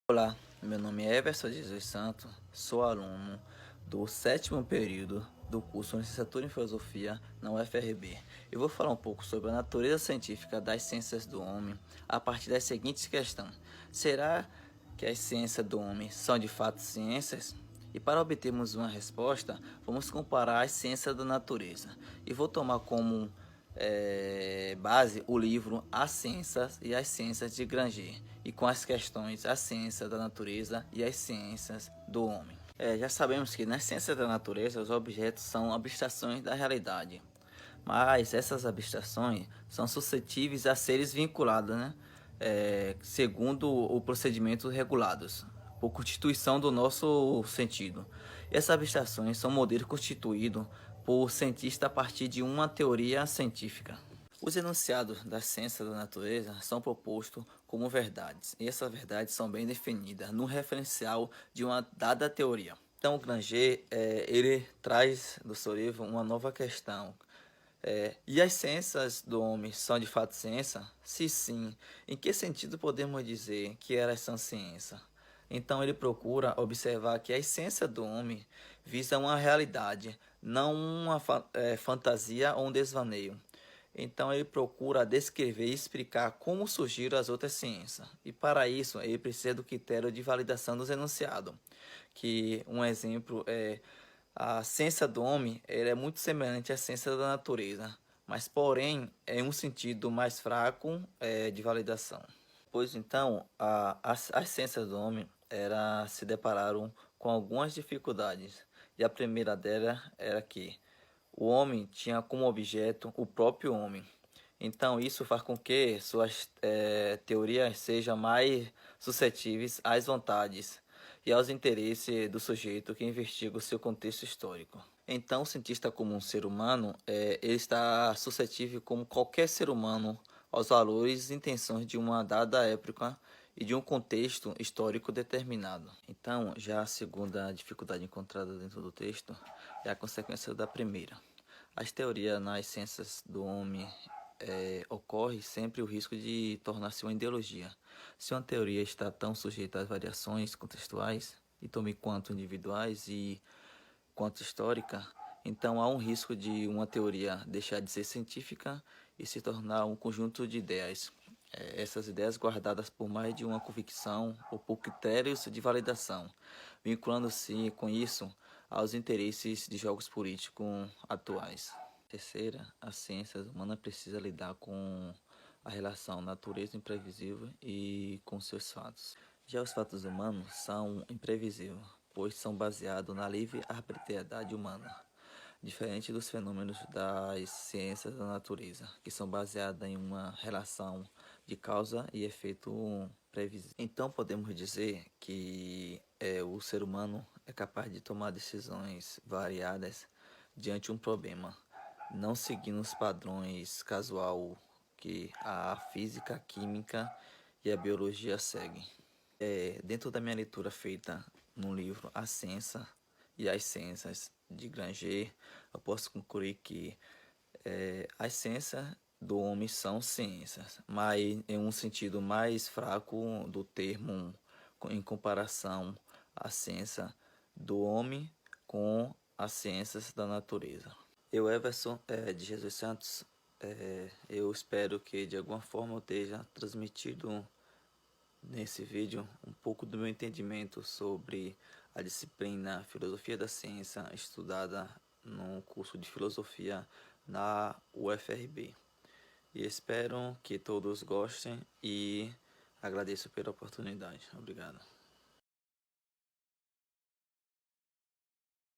Olá, meu nome é Everson Jesus Santos, sou aluno do 7º período do curso Licenciatura em Filosofia na UFRB. Eu vou falar um pouco sobre a natureza científica das ciências do homem a partir das seguintes questões. Será que as ciências do homem são de fato ciências? E para obtermos uma resposta, vamos comparar as ciências da natureza. E vou tomar como base o livro As Ciências e as Ciências de Granger, e com as questões a ciência da natureza e as ciências do homem. Já sabemos que nas ciências da natureza os objetos são abstrações da realidade, mas essas abstrações são suscetíveis a seres vinculados, né? Segundo o procedimentos regulados por constituição do nosso sentido. E essas abstrações são modelos constituídos por cientistas a partir de uma teoria científica. Os enunciados da ciência da natureza são propostos como verdades, e essas verdades são bem definidas no referencial de uma dada teoria. Então, o Granger ele traz do seu livro uma nova questão. E as ciências do homem são de fato ciência? Se sim, em que sentido podemos dizer que elas são ciência? Então ele procura observar que a essência do homem visa uma realidade, não uma fantasia ou um desvaneio. Então ele procura descrever e explicar como surgiram as outras ciências. E para isso ele precisa do critério de validação dos enunciados. Que um exemplo é a ciência do homem é muito semelhante à ciência da natureza, mas porém é um sentido mais fraco de validação. Pois então, as ciências do homem se depararam com algumas dificuldades. E a primeira delas era que o homem tinha como objeto o próprio homem. Então isso faz com que suas teorias sejam mais suscetíveis às vontades e aos interesses do sujeito que investiga o seu contexto histórico. Então, o cientista como um ser humano, ele está suscetível como qualquer ser humano aos valores e intenções de uma dada época e de um contexto histórico determinado. Então, já a segunda dificuldade encontrada dentro do texto é a consequência da primeira. As teorias nas ciências do homem ocorre sempre o risco de tornar-se uma ideologia. Se uma teoria está tão sujeita às variações contextuais, e tome quanto individuais e quanto histórica, então há um risco de uma teoria deixar de ser científica e se tornar um conjunto de ideias. Essas ideias guardadas por mais de uma convicção ou por critérios de validação, vinculando-se com isso aos interesses de jogos políticos atuais. Terceira, a ciência humana precisa lidar com a relação natureza imprevisível e com seus fatos. Já os fatos humanos são imprevisíveis, pois são baseados na livre arbitrariedade humana, diferente dos fenômenos das ciências da natureza, que são baseadas em uma relação de causa e efeito previsível. Então podemos dizer que o ser humano é capaz de tomar decisões variadas diante de um problema, não seguindo os padrões casual que a física, a química e a biologia seguem. Dentro da minha leitura feita no livro A Ciência e as Ciências de Granger, eu posso concluir que as ciências do homem são ciências, mas em um sentido mais fraco do termo em comparação à ciência do homem com as ciências da natureza. Eu, Everson, de Jesus Santos, eu espero que de alguma forma eu esteja transmitido nesse vídeo um pouco do meu entendimento sobre a disciplina Filosofia da Ciência estudada no curso de Filosofia na UFRB. E espero que todos gostem e agradeço pela oportunidade. Obrigado.